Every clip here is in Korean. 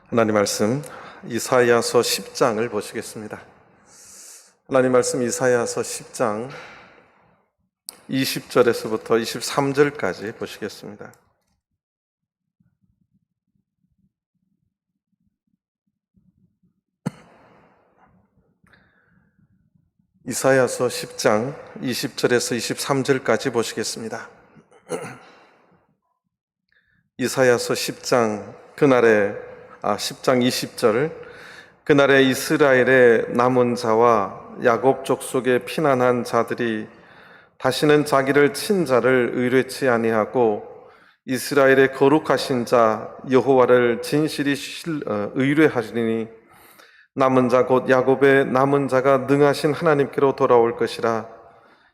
하나님 말씀 이사야서 10장을 보시겠습니다. 하나님 말씀 이사야서 10장 20절에서부터 23절까지 보시겠습니다. 이사야서 10장 20절에서 23절까지 보시겠습니다. 이사야서 10장 10장 20절 그날에 이스라엘의 남은 자와 야곱 족속에 피난한 자들이 다시는 자기를 친 자를 의뢰치 아니하고 이스라엘의 거룩하신 자 여호와를 진실이 의뢰하시니 남은 자 곧 야곱의 남은 자가 능하신 하나님께로 돌아올 것이라.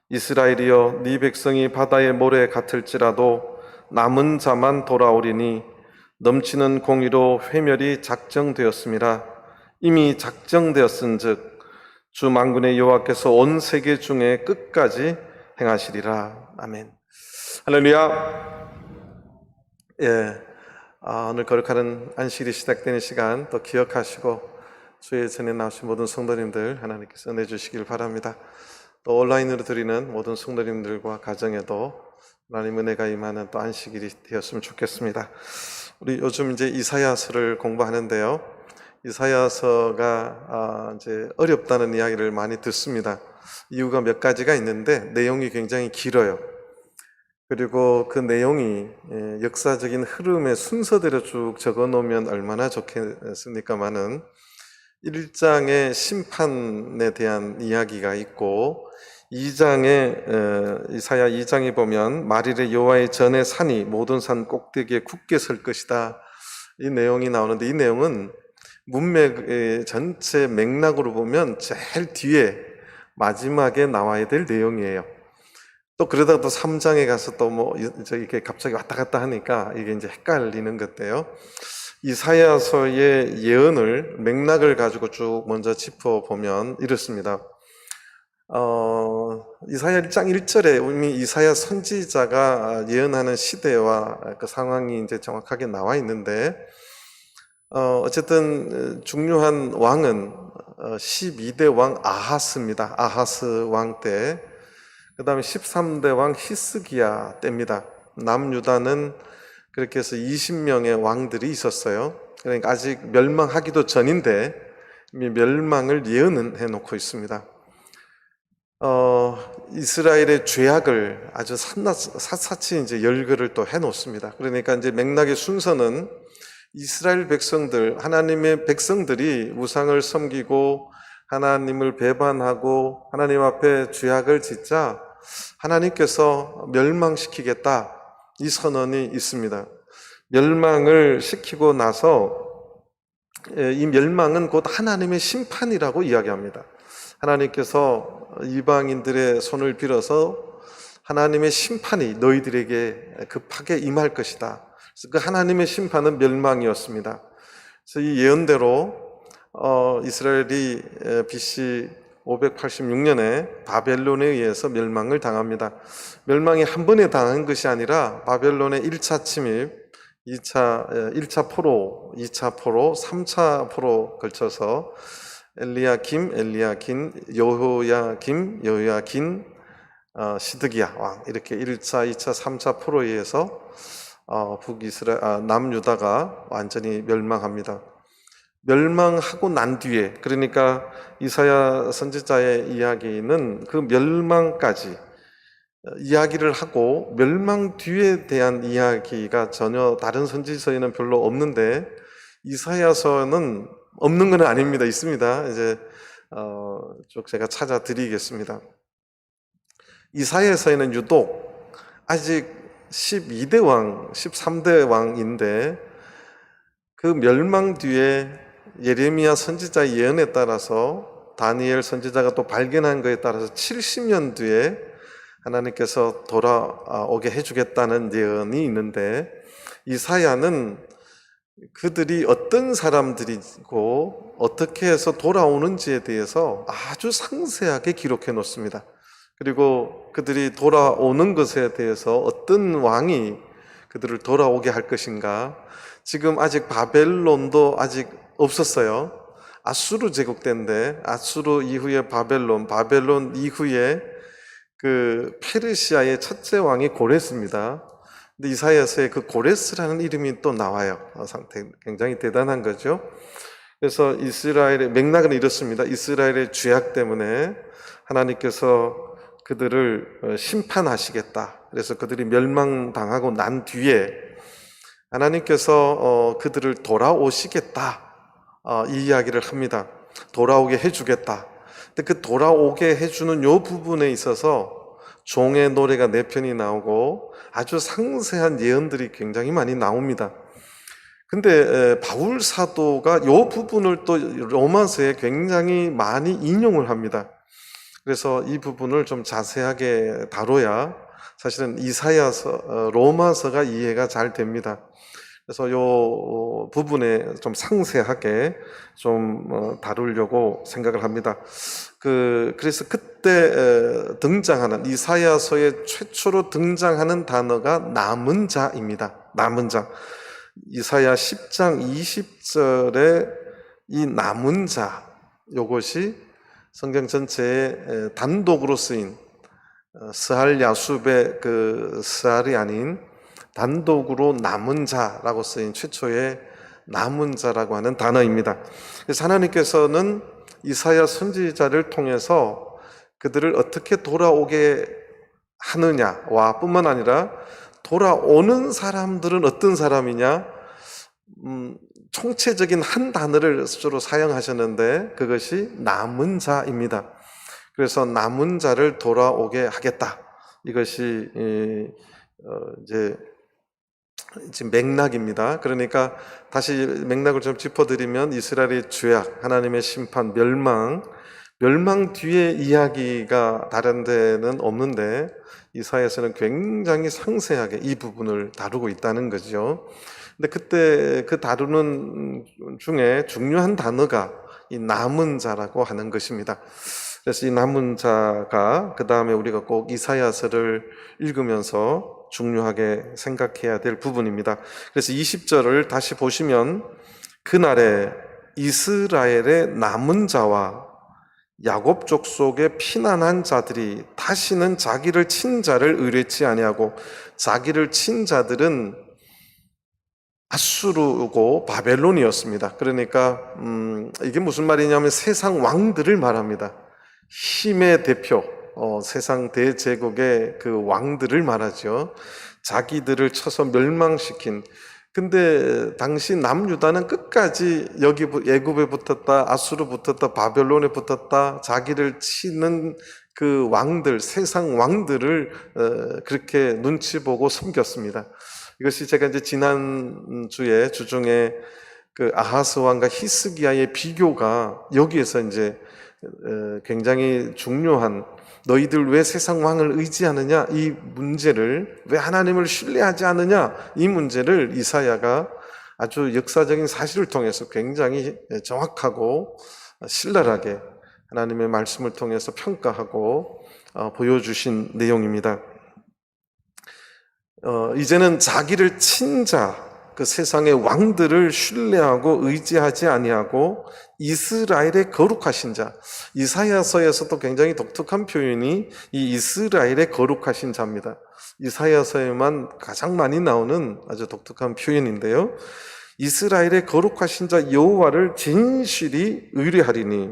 이스라엘이여 네 백성이 바다의 모래 같을지라도 남은 자만 돌아오리니 넘치는 공의로 회멸이 작정되었음이라. 이미 작정되었은즉 주 만군의 여호와께서 온 세계 중에 끝까지 행하시리라. 아멘. 할렐루야. 오늘 거룩한 안식일이 시작되는 시간 또 기억하시고 주의 전에 나오신 모든 성도님들 하나님께서 은혜 주시길 바랍니다. 또 온라인으로 드리는 모든 성도님들과 가정에도 하나님 은혜가 임하는 또 안식일이 되었으면 좋겠습니다. 우리 요즘 이제 이사야서를 공부하는데요. 이사야서가 이제 어렵다는 이야기를 많이 듣습니다. 이유가 몇 가지가 있는데 내용이 굉장히 길어요. 그리고 그 내용이 역사적인 흐름의 순서대로 쭉 적어 놓으면 얼마나 좋겠습니까마는 1장의 심판에 대한 이야기가 있고 2장에 이사야 2장에 보면 말일에 여호와의 전에 산이 모든 산 꼭대기에 굳게 설 것이다, 이 내용이 나오는데 이 내용은 문맥의 전체 맥락으로 보면 제일 뒤에 마지막에 나와야 될 내용이에요. 또 그러다가 또 3장에 가서 또 이렇게 갑자기 왔다 갔다 하니까 이게 이제 헷갈리는 것인데요. 이사야서의 예언을 맥락을 가지고 쭉 먼저 짚어보면 이렇습니다. 이사야 1장 1절에 이미 이사야 선지자가 예언하는 시대와 그 상황이 이제 정확하게 나와 있는데, 어쨌든 중요한 왕은 12대 왕 아하스입니다. 아하스 왕 때. 그 다음에 13대 왕 히스기야 때입니다. 남유다는 그렇게 해서 20명의 왕들이 있었어요. 그러니까 아직 멸망하기도 전인데 이미 멸망을 예언은 해놓고 있습니다. 이스라엘의 죄악을 아주 샅샅이 이제 열거를 또 해놓습니다. 그러니까 이제 맥락의 순서는 이스라엘 백성들, 하나님의 백성들이 우상을 섬기고 하나님을 배반하고 하나님 앞에 죄악을 짓자 하나님께서 멸망시키겠다, 이 선언이 있습니다. 멸망을 시키고 나서 이 멸망은 곧 하나님의 심판이라고 이야기합니다. 하나님께서 이방인들의 손을 빌어서 하나님의 심판이 너희들에게 급하게 임할 것이다. 그래서 그 하나님의 심판은 멸망이었습니다. 그래서 이 예언대로 이스라엘이 BC 586년에 바벨론에 의해서 멸망을 당합니다. 멸망이 한 번에 당한 것이 아니라 바벨론의 1차 침입, 1차 포로, 2차 포로, 3차 포로 걸쳐서 엘리야kim, 여호야긴, 시드기야 왕, 이렇게 1차, 2차, 3차 포로에 의해서 남유다가 완전히 멸망합니다. 멸망하고 난 뒤에, 그러니까 이사야 선지자의 이야기는 그 멸망까지 이야기를 하고 멸망 뒤에 대한 이야기가 전혀 다른 선지서에는 별로 없는데 이사야서는 없는 건 아닙니다. 있습니다. 이제 쭉 제가 찾아 드리겠습니다. 이사야서에는 유독 아직 12대 왕, 13대 왕인데 그 멸망 뒤에 예레미야 선지자의 예언에 따라서 다니엘 선지자가 또 발견한 것에 따라서 70년 뒤에 하나님께서 돌아오게 해주겠다는 예언이 있는데, 이사야는 그들이 어떤 사람들이고 어떻게 해서 돌아오는지에 대해서 아주 상세하게 기록해 놓습니다. 그리고 그들이 돌아오는 것에 대해서 어떤 왕이 그들을 돌아오게 할 것인가, 지금 아직 바벨론도 아직 없었어요. 아수르 제국 때인데 아수르 이후에 바벨론 이후에 그 페르시아의 첫째 왕이 고레스입니다. 근데 이사야서에 그 고레스라는 이름이 또 나와요. 상태 굉장히 대단한 거죠. 그래서 이스라엘의 맥락은 이렇습니다. 이스라엘의 죄악 때문에 하나님께서 그들을 심판하시겠다. 그래서 그들이 멸망당하고 난 뒤에 하나님께서 그들을 돌아오시겠다. 이 이야기를 합니다. 돌아오게 해주겠다. 근데 그 돌아오게 해주는 요 부분에 있어서 종의 노래가 4편이 나오고 아주 상세한 예언들이 굉장히 많이 나옵니다. 근데 바울 사도가 요 부분을 또 로마서에 굉장히 많이 인용을 합니다. 그래서 이 부분을 좀 자세하게 다뤄야 사실은 이사야서, 로마서가 이해가 잘 됩니다. 그래서 요 부분에 좀 상세하게 좀 다루려고 생각을 합니다. 그래서 그때 등장하는 이사야서에 최초로 등장하는 단어가 남은 자입니다. 남은 자. 이사야 10장 20절에 이 남은 자, 요것이 성경 전체에 단독으로 쓰인 스할 야숲의 그 스할이 아닌 단독으로 남은 자라고 쓰인 최초의 남은 자라고 하는 단어입니다. 그래서 하나님께서는 이사야 선지자를 통해서 그들을 어떻게 돌아오게 하느냐와 뿐만 아니라 돌아오는 사람들은 어떤 사람이냐, 총체적인 한 단어를 주로 사용하셨는데 그것이 남은 자입니다. 그래서 남은 자를 돌아오게 하겠다. 이것이 이제 지금 맥락입니다. 그러니까 다시 맥락을 좀 짚어드리면 이스라엘의 죄악, 하나님의 심판, 멸망 뒤에 이야기가 다른 데는 없는데 이사야서는 굉장히 상세하게 이 부분을 다루고 있다는 거죠. 근데 그때 그 다루는 중에 중요한 단어가 이 남은 자라고 하는 것입니다. 그래서 이 남은 자가 그 다음에 우리가 꼭 이사야서를 읽으면서 중요하게 생각해야 될 부분입니다. 그래서 20절을 다시 보시면 그날에 이스라엘의 남은 자와 야곱 족속의 피난한 자들이 다시는 자기를 친 자를 의뢰치 아니하고, 자기를 친 자들은 아수르고 바벨론이었습니다. 그러니까 이게 무슨 말이냐면 세상 왕들을 말합니다. 힘의 대표, 세상 대제국의 그 왕들을 말하죠. 자기들을 쳐서 멸망시킨. 근데 당시 남유다는 끝까지 여기 애굽에 붙었다, 아수르 붙었다, 바벨론에 붙었다, 자기를 치는 그 왕들, 세상 왕들을 그렇게 눈치 보고 섬겼습니다. 이것이 제가 이제 지난 주에 주중에 그 아하스 왕과 히스기야의 비교가 여기에서 이제 굉장히 중요한, 너희들 왜 세상 왕을 의지하느냐, 이 문제를, 왜 하나님을 신뢰하지 않느냐, 이 문제를 이사야가 아주 역사적인 사실을 통해서 굉장히 정확하고 신랄하게 하나님의 말씀을 통해서 평가하고 보여주신 내용입니다. 이제는 자기를 친 자, 그 세상의 왕들을 신뢰하고 의지하지 아니하고 이스라엘의 거룩하신 자, 이사야서에서도 굉장히 독특한 표현이 이 이스라엘의 거룩하신 자입니다. 이사야서에만 가장 많이 나오는 아주 독특한 표현인데요. 이스라엘의 거룩하신 자 여호와를 진실이 의뢰하리니.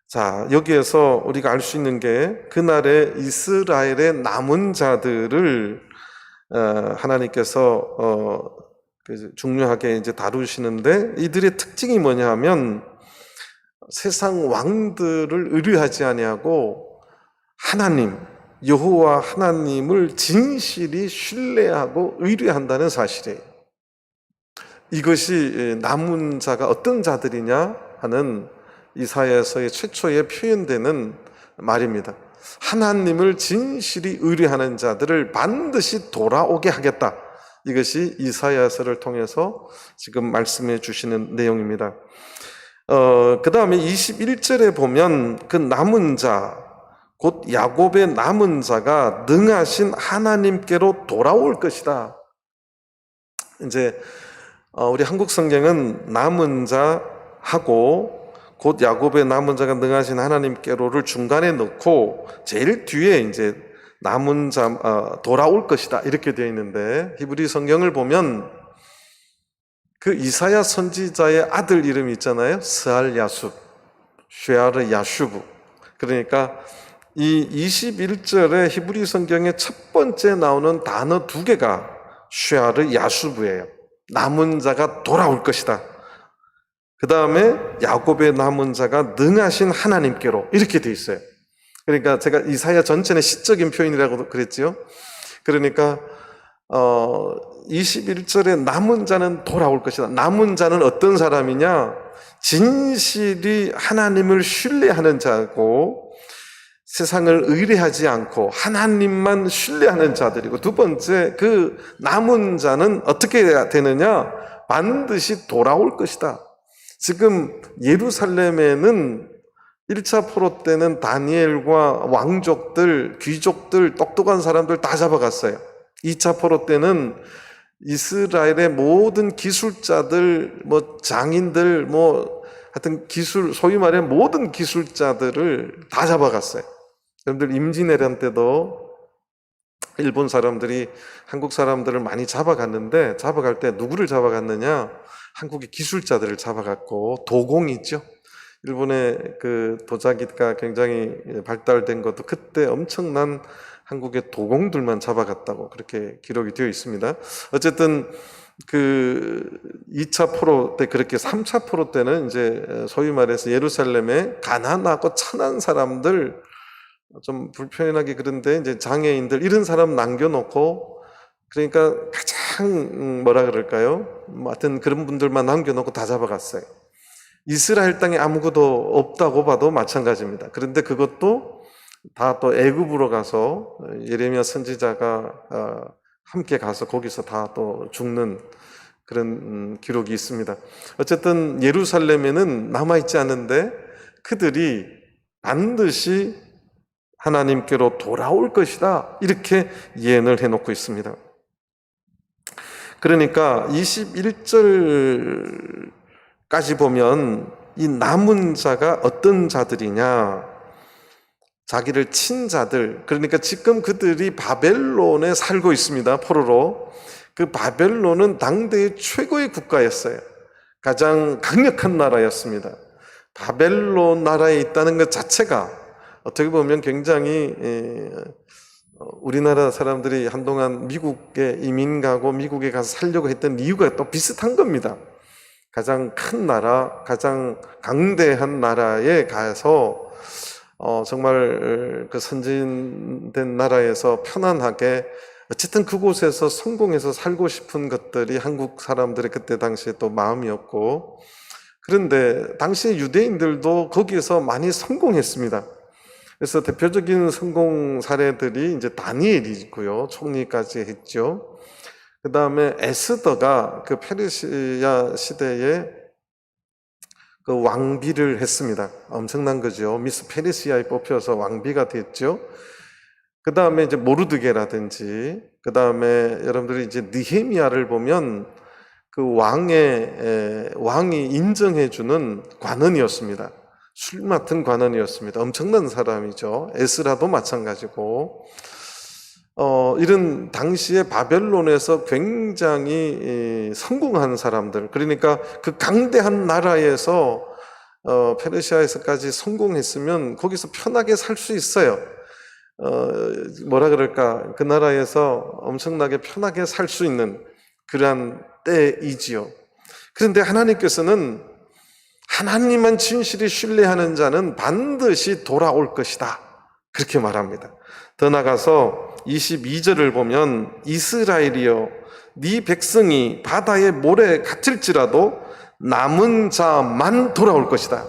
자, 여기에서 우리가 알 수 있는 게 그날에 이스라엘의 남은 자들을 하나님께서 중요하게 이제 다루시는데, 이들의 특징이 뭐냐 하면 세상 왕들을 의뢰하지 아니하고 하나님, 여호와 하나님을 진실이 신뢰하고 의뢰한다는 사실이에요. 이것이 남은 자가 어떤 자들이냐 하는 이사야서의 최초에 표현되는 말입니다. 하나님을 진실이 의뢰하는 자들을 반드시 돌아오게 하겠다. 이것이 이사야서를 통해서 지금 말씀해 주시는 내용입니다. 그 다음에 21절에 보면 그 남은 자, 곧 야곱의 남은 자가 능하신 하나님께로 돌아올 것이다. 이제 우리 한국 성경은 남은 자하고 곧 야곱의 남은 자가 능하신 하나님께로를 중간에 넣고 제일 뒤에 이제 남은 자 돌아올 것이다 이렇게 되어 있는데, 히브리 성경을 보면 그 이사야 선지자의 아들 이름이 있잖아요. 스알 야숲, 쉐아르 야슈브. 그러니까 이 21절의 히브리 성경의 첫 번째 나오는 단어 두 개가 쉐아르 야슈브예요. 남은 자가 돌아올 것이다. 그 다음에 야곱의 남은 자가 능하신 하나님께로 이렇게 돼 있어요. 그러니까 제가 이사야 전체는 시적인 표현이라고 그랬지요. 그러니까 21절에 남은 자는 돌아올 것이다. 남은 자는 어떤 사람이냐? 진실이 하나님을 신뢰하는 자고 세상을 의뢰하지 않고 하나님만 신뢰하는 자들이고, 두 번째 그 남은 자는 어떻게 되느냐? 반드시 돌아올 것이다. 지금 예루살렘에는 1차 포로 때는 다니엘과 왕족들, 귀족들, 똑똑한 사람들 다 잡아갔어요. 2차 포로 때는 이스라엘의 모든 기술자들, 장인들, 하여튼 소위 말해 모든 기술자들을 다 잡아갔어요. 여러분들 임진왜란 때도 일본 사람들이 한국 사람들을 많이 잡아갔는데, 잡아갈 때 누구를 잡아갔느냐? 한국의 기술자들을 잡아갔고, 도공이 있죠. 일본의 그 도자기가 굉장히 발달된 것도 그때 엄청난 한국의 도공들만 잡아갔다고 그렇게 기록이 되어 있습니다. 어쨌든 그 2차 포로 때, 그렇게 3차 포로 때는 이제 소위 말해서 예루살렘에 가난하고 천한 사람들, 좀 불편하게 그런데 이제 장애인들 이런 사람 남겨놓고, 그러니까 가장 뭐라 그럴까요? 하여튼 그런 분들만 남겨놓고 다 잡아갔어요. 이스라엘 땅에 아무것도 없다고 봐도 마찬가지입니다. 그런데 그것도 다 또 애굽으로 가서 예레미야 선지자가 함께 가서 거기서 다 또 죽는 그런 기록이 있습니다. 어쨌든 예루살렘에는 남아있지 않은데 그들이 반드시 하나님께로 돌아올 것이다 이렇게 예언을 해놓고 있습니다. 그러니까 21절까지 보면 이 남은 자가 어떤 자들이냐, 자기를 친 자들, 그러니까 지금 그들이 바벨론에 살고 있습니다. 포로로. 그 바벨론은 당대의 최고의 국가였어요. 가장 강력한 나라였습니다. 바벨론 나라에 있다는 것 자체가 어떻게 보면 굉장히 우리나라 사람들이 한동안 미국에 이민 가고 미국에 가서 살려고 했던 이유가 또 비슷한 겁니다. 가장 큰 나라, 가장 강대한 나라에 가서 정말 그 선진된 나라에서 편안하게 어쨌든 그곳에서 성공해서 살고 싶은 것들이 한국 사람들의 그때 당시에 또 마음이었고, 그런데 당시 유대인들도 거기에서 많이 성공했습니다. 그래서 대표적인 성공 사례들이 이제 다니엘이고요. 총리까지 했죠. 그 다음에 에스더가 그 페르시아 시대에 그 왕비를 했습니다. 엄청난 거죠. 미스 페르시아에 뽑혀서 왕비가 됐죠. 그 다음에 이제 모르드게라든지, 그 다음에 여러분들이 이제 느헤미야를 보면 그 왕이 인정해주는 관원이었습니다. 술 맡은 관원이었습니다. 엄청난 사람이죠. 에스라도 마찬가지고, 이런 당시에 바벨론에서 굉장히 성공한 사람들, 그러니까 그 강대한 나라에서 페르시아에서까지 성공했으면 거기서 편하게 살 수 있어요. 뭐라 그럴까, 그 나라에서 엄청나게 편하게 살 수 있는 그러한 때이지요. 그런데 하나님께서는 하나님만 진실히 신뢰하는 자는 반드시 돌아올 것이다 그렇게 말합니다. 더 나가서 22절을 보면 이스라엘이여 네 백성이 바다의 모래 같을지라도 남은 자만 돌아올 것이다.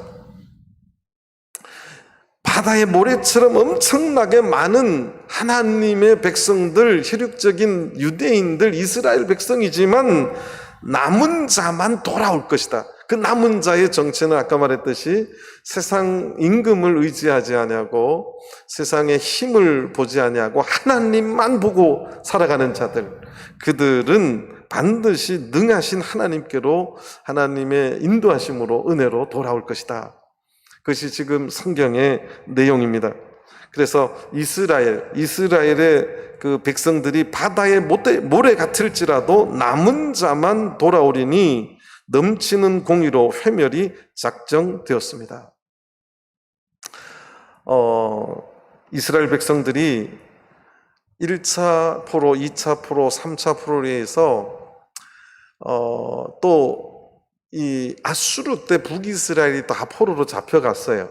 바다의 모래처럼 엄청나게 많은 하나님의 백성들, 혈육적인 유대인들, 이스라엘 백성이지만 남은 자만 돌아올 것이다. 그 남은 자의 정체는 아까 말했듯이 세상 임금을 의지하지 아니하고 세상의 힘을 보지 아니하고 하나님만 보고 살아가는 자들, 그들은 반드시 능하신 하나님께로 하나님의 인도하심으로 은혜로 돌아올 것이다. 그것이 지금 성경의 내용입니다. 그래서 이스라엘의 그 백성들이 바다의 모래 같을지라도 남은 자만 돌아오리니 넘치는 공의로 회멸이 작정되었습니다. 이스라엘 백성들이 1차 포로, 2차 포로, 3차 포로에 의해서 또 이 아수르 때 북이스라엘이 다 포로로 잡혀갔어요.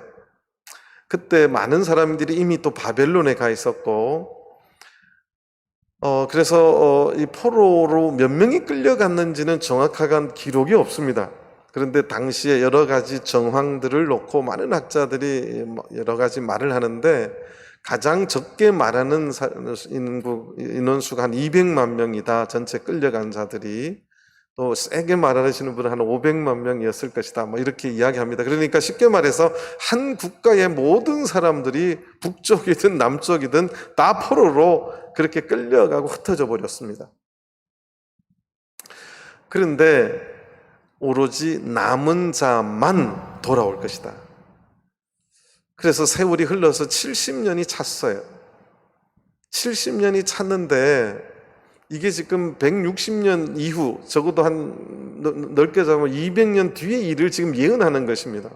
그때 많은 사람들이 이미 또 바벨론에 가 있었고, 그래서 이 포로로 몇 명이 끌려갔는지는 정확한 기록이 없습니다. 그런데 당시에 여러 가지 정황들을 놓고 많은 학자들이 여러 가지 말을 하는데, 가장 적게 말하는 인원수가 한 200만 명이다. 전체 끌려간 자들이. 또 세게 말하시는 분은 한 500만 명이었을 것이다. 뭐 이렇게 이야기합니다. 그러니까 쉽게 말해서 한 국가의 모든 사람들이 북쪽이든 남쪽이든 다 포로로 그렇게 끌려가고 흩어져 버렸습니다. 그런데 오로지 남은 자만 돌아올 것이다. 그래서 세월이 흘러서 70년이 찼어요. 70년이 찼는데 이게 지금 160년 이후, 적어도 한 넓게 잡으면 200년 뒤의 일을 지금 예언하는 것입니다.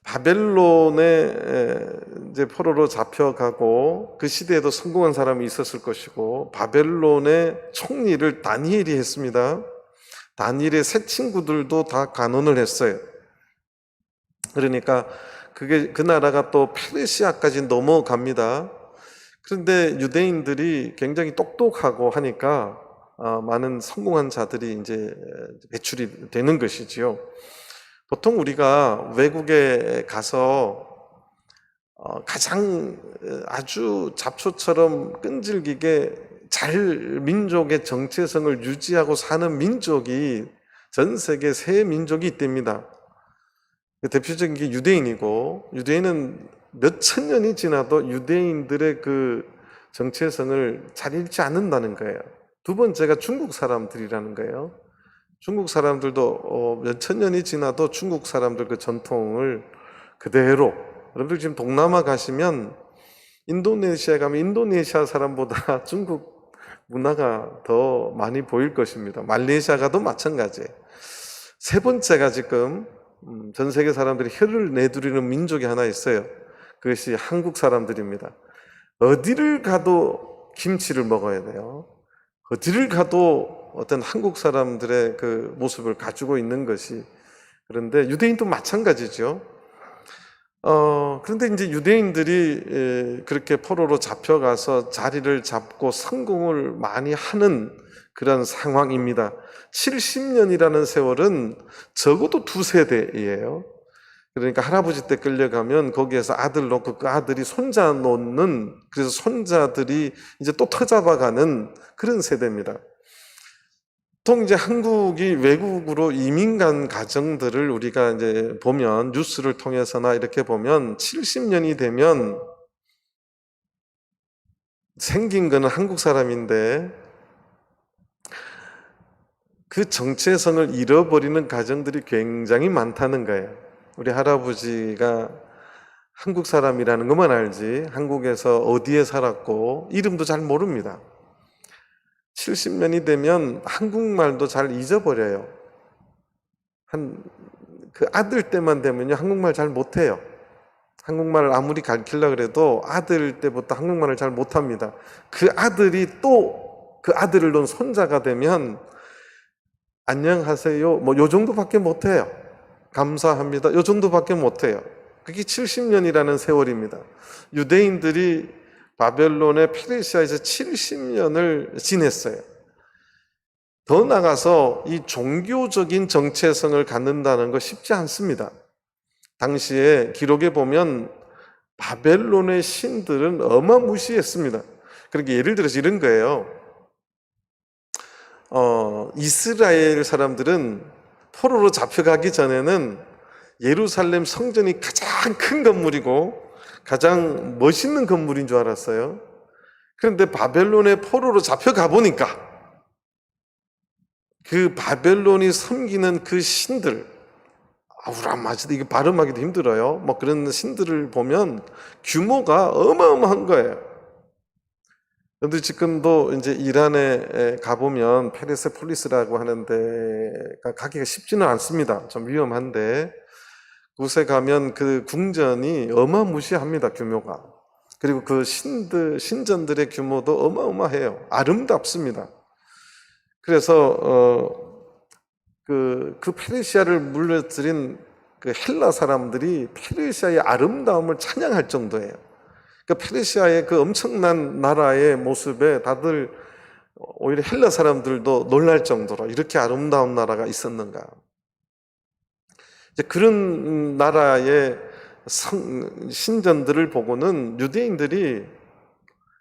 바벨론에 이제 포로로 잡혀가고 그 시대에도 성공한 사람이 있었을 것이고, 바벨론의 총리를 다니엘이 했습니다. 다니엘의 세 친구들도 다 간언을 했어요. 그러니까 그 나라가 또 페르시아까지 넘어갑니다. 그런데 유대인들이 굉장히 똑똑하고 하니까 많은 성공한 자들이 이제 배출이 되는 것이지요. 보통 우리가 외국에 가서 가장 아주 잡초처럼 끈질기게 잘 민족의 정체성을 유지하고 사는 민족이 전 세계 세 민족이 있답니다. 대표적인 게 유대인이고, 유대인은 몇 천 년이 지나도 유대인들의 그 정체성을 잘 잃지 않는다는 거예요. 두 번째가 중국 사람들이라는 거예요. 중국 사람들도 몇 천 년이 지나도 중국 사람들 그 전통을 그대로, 여러분들 지금 동남아 가시면 인도네시아에 가면 인도네시아 사람보다 중국 문화가 더 많이 보일 것입니다. 말레이시아 가도 마찬가지예요. 세 번째가 지금 전 세계 사람들이 혀를 내두르는 민족이 하나 있어요. 그것이 한국 사람들입니다. 어디를 가도 김치를 먹어야 돼요. 어디를 가도 어떤 한국 사람들의 그 모습을 가지고 있는 것이, 그런데 유대인도 마찬가지죠. 그런데 이제 유대인들이 그렇게 포로로 잡혀가서 자리를 잡고 성공을 많이 하는 그런 상황입니다. 70년이라는 세월은 적어도 2세대예요. 그러니까 할아버지 때 끌려가면 거기에서 아들 놓고 그 아들이 손자 놓는, 그래서 손자들이 이제 또 터잡아가는 그런 세대입니다. 보통 이제 한국이 외국으로 이민 간 가정들을 우리가 이제 보면, 뉴스를 통해서나 이렇게 보면 70년이 되면 생긴 거는 한국 사람인데 그 정체성을 잃어버리는 가정들이 굉장히 많다는 거예요. 우리 할아버지가 한국 사람이라는 것만 알지 한국에서 어디에 살았고 이름도 잘 모릅니다. 70년이 되면 한국말도 잘 잊어버려요. 그 아들 때만 되면요, 한국말 잘 못해요. 한국말을 아무리 가르치려고 해도 아들 때부터 한국말을 잘 못합니다. 그 아들이 또 그 아들을 놓은 손자가 되면 안녕하세요, 뭐 요 정도밖에 못해요. 감사합니다, 요 정도밖에 못해요. 그게 70년이라는 세월입니다. 유대인들이 바벨론의 페르시아에서 70년을 지냈어요. 더 나아가서 이 종교적인 정체성을 갖는다는 거 쉽지 않습니다. 당시에 기록에 보면 바벨론의 신들은 어마무시했습니다. 그러니까 예를 들어서 이런 거예요. 이스라엘 사람들은 포로로 잡혀가기 전에는 예루살렘 성전이 가장 큰 건물이고 가장 멋있는 건물인 줄 알았어요. 그런데 바벨론의 포로로 잡혀가 보니까 그 바벨론이 섬기는 그 신들, 아우라마지드, 이거 발음하기도 힘들어요. 뭐 그런 신들을 보면 규모가 어마어마한 거예요. 그런데 지금도 이제 이란에 가보면 페르세폴리스라고 하는데 가기가 쉽지는 않습니다. 좀 위험한데 그곳에 가면 그 궁전이 어마무시합니다, 규모가. 그리고 그 신전들의 규모도 어마어마해요. 아름답습니다. 그래서 그 페르시아를 물려들인 그 헬라 사람들이 페르시아의 아름다움을 찬양할 정도예요. 그 페르시아의 그 엄청난 나라의 모습에 다들 오히려 헬라 사람들도 놀랄 정도로 이렇게 아름다운 나라가 있었는가. 이제 그런 나라의 신전들을 보고는 유대인들이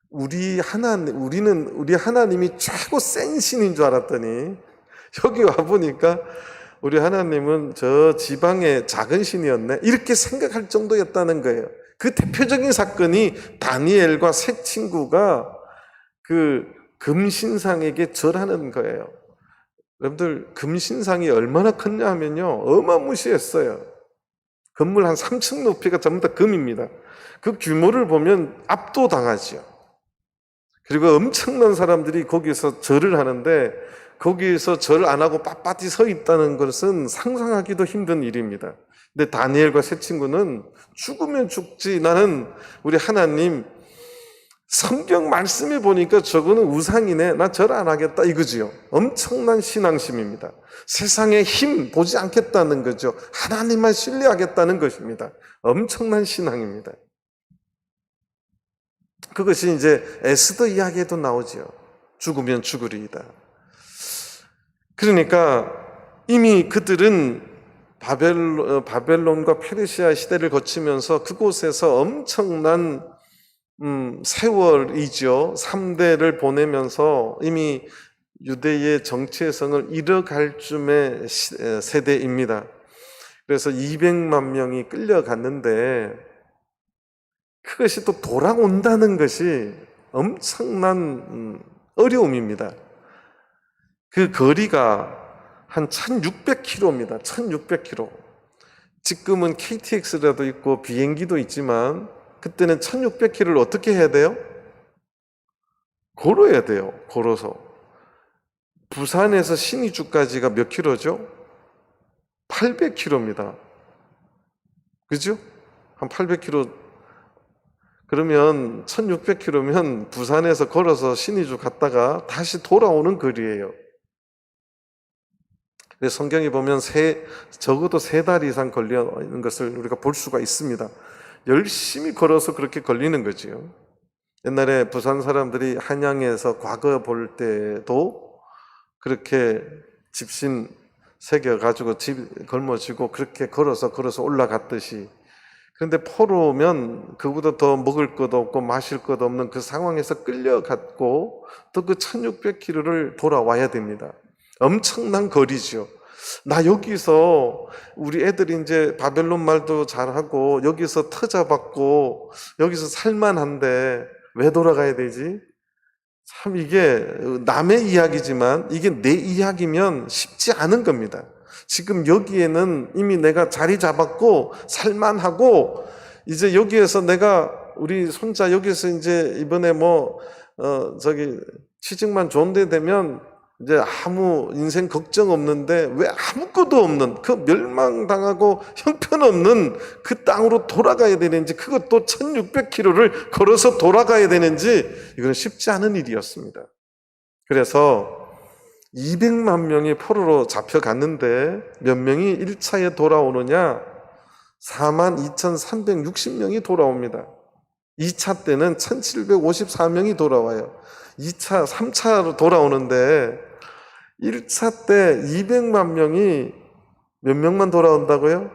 우리 하나님이 최고 센 신인 줄 알았더니 여기 와 보니까 우리 하나님은 저 지방의 작은 신이었네, 이렇게 생각할 정도였다는 거예요. 그 대표적인 사건이 다니엘과 세 친구가 그 금신상에게 절하는 거예요. 여러분들, 금신상이 얼마나 컸냐 하면요, 어마무시했어요. 건물 한 3층 높이가 전부 다 금입니다. 그 규모를 보면 압도당하죠. 그리고 엄청난 사람들이 거기서 절을 하는데 거기에서 절 안 하고 빳빳이 서 있다는 것은 상상하기도 힘든 일입니다. 근데 다니엘과 세 친구는 죽으면 죽지, 나는 우리 하나님 성경 말씀에 보니까 저거는 우상이네, 나 절 안 하겠다, 이거지요. 엄청난 신앙심입니다. 세상의 힘 보지 않겠다는 거죠. 하나님만 신뢰하겠다는 것입니다. 엄청난 신앙입니다. 그것이 이제 에스더 이야기에도 나오죠. 죽으면 죽으리이다. 그러니까 이미 그들은 바벨론과 페르시아 시대를 거치면서 그곳에서 엄청난 세월이죠. 3대를 보내면서 이미 유대의 정체성을 잃어갈 쯤의 세대입니다. 그래서 200만 명이 끌려갔는데 그것이 또 돌아온다는 것이 엄청난 어려움입니다. 그 거리가 한 1600km입니다. 1600km. 지금은 KTX라도 있고 비행기도 있지만 그때는 1600km를 어떻게 해야 돼요? 걸어야 돼요. 걸어서. 부산에서 신의주까지가 몇 킬로죠? 800km입니다. 그죠? 한 800km. 그러면 1600km면 부산에서 걸어서 신의주 갔다가 다시 돌아오는 거리예요. 그래서 성경에 보면 적어도 3달 이상 걸리는 것을 우리가 볼 수가 있습니다. 열심히 걸어서 그렇게 걸리는 거지요. 옛날에 부산 사람들이 한양에서 과거 볼 때도 그렇게 집신 새겨가지고 집 걸머지고 그렇게 걸어서 올라갔듯이, 그런데 포로면 그보다 더 먹을 것 없고 마실 것 없는 그 상황에서 끌려갔고 또 그 1600km를 돌아와야 됩니다. 엄청난 거리죠. 나 여기서 우리 애들이 이제 바벨론 말도 잘하고 여기서 터잡았고 여기서 살만한데 왜 돌아가야 되지? 참 이게 남의 이야기지만 이게 내 이야기면 쉽지 않은 겁니다. 지금 여기에는 이미 내가 자리 잡았고 살만하고 이제 여기에서 내가 우리 손자 여기서 이제 이번에 취직만 좋은 데 되면 이제 아무 인생 걱정 없는데 왜 아무것도 없는 그 멸망당하고 형편없는 그 땅으로 돌아가야 되는지, 그것도 1600km를 걸어서 돌아가야 되는지, 이건 쉽지 않은 일이었습니다. 그래서 200만 명이 포로로 잡혀갔는데 몇 명이 1차에 돌아오느냐? 42,360명이 돌아옵니다. 2차 때는 1,754명이 돌아와요. 2차, 3차로 돌아오는데 1차 때 200만 명이 몇 명만 돌아온다고요?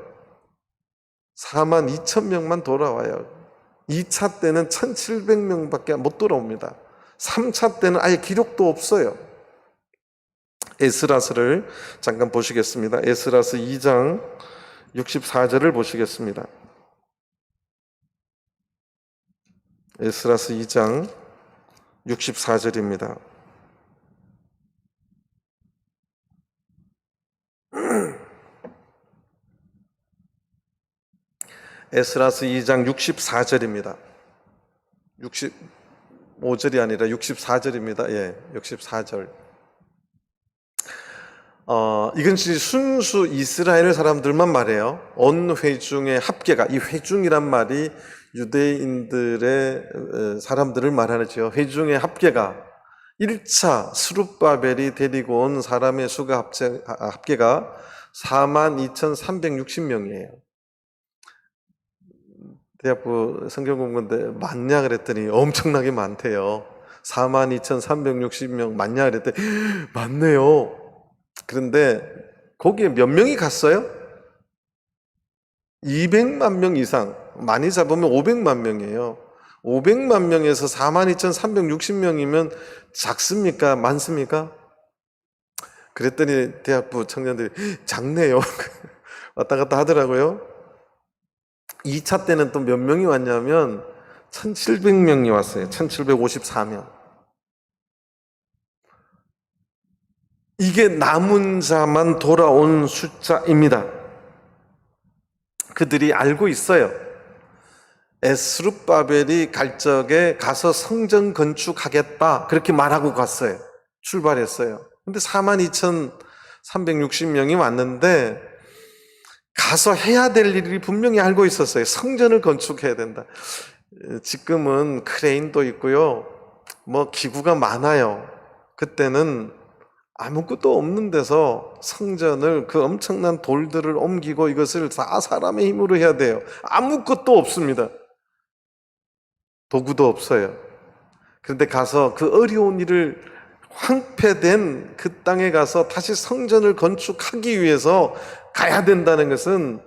42,000명만 돌아와요. 2차 때는 1,700명밖에 못 돌아옵니다. 3차 때는 아예 기록도 없어요. 에스라스를 잠깐 보시겠습니다. 에스라스 2장 64절을 보시겠습니다. 에스라스 2장 64절입니다. 에스라서 2장 64절입니다. 65절이 아니라 64절입니다. 예, 64절. 이건 순수 이스라엘 사람들만 말해요. 온 회중의 합계가, 이 회중이란 말이 유대인들의 사람들을 말하죠. 회중의 합계가 1차 스룹바벨이 데리고 온 사람의 수가 합계가 42,360명이에요. 대학부 성경 공부인데 많냐 그랬더니 엄청나게 많대요. 42,360명 많냐 그랬더니 많네요. 그런데 거기에 몇 명이 갔어요? 200만 명 이상, 많이 잡으면 500만 명이에요. 500만 명에서 42,360명이면 작습니까? 많습니까? 그랬더니 대학부 청년들이 작네요. 왔다 갔다 하더라고요. 2차 때는 또 몇 명이 왔냐면 1,700명이 왔어요. 1,754명. 이게 남은 자만 돌아온 숫자입니다. 그들이 알고 있어요. 스룹바벨이 갈 적에 가서 성전 건축하겠다 그렇게 말하고 갔어요. 출발했어요. 근데 42,360명이 왔는데 가서 해야 될 일이 분명히 알고 있었어요. 성전을 건축해야 된다. 지금은 크레인도 있고요. 뭐 기구가 많아요. 그때는 아무것도 없는 데서 성전을 그 엄청난 돌들을 옮기고 이것을 다 사람의 힘으로 해야 돼요. 아무것도 없습니다. 도구도 없어요. 그런데 가서 그 어려운 일을 황폐된 그 땅에 가서 다시 성전을 건축하기 위해서 가야 된다는 것은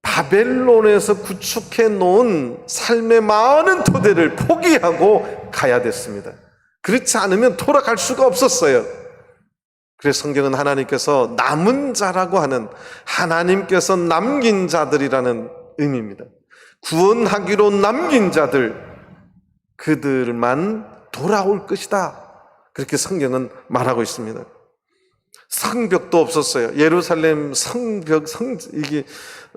바벨론에서 구축해 놓은 삶의 많은 토대를 포기하고 가야 됐습니다. 그렇지 않으면 돌아갈 수가 없었어요. 그래서 성경은 하나님께서 남은 자라고 하는, 하나님께서 남긴 자들이라는 의미입니다. 구원하기로 남긴 자들, 그들만 돌아올 것이다. 그렇게 성경은 말하고 있습니다. 성벽도 없었어요. 예루살렘 이게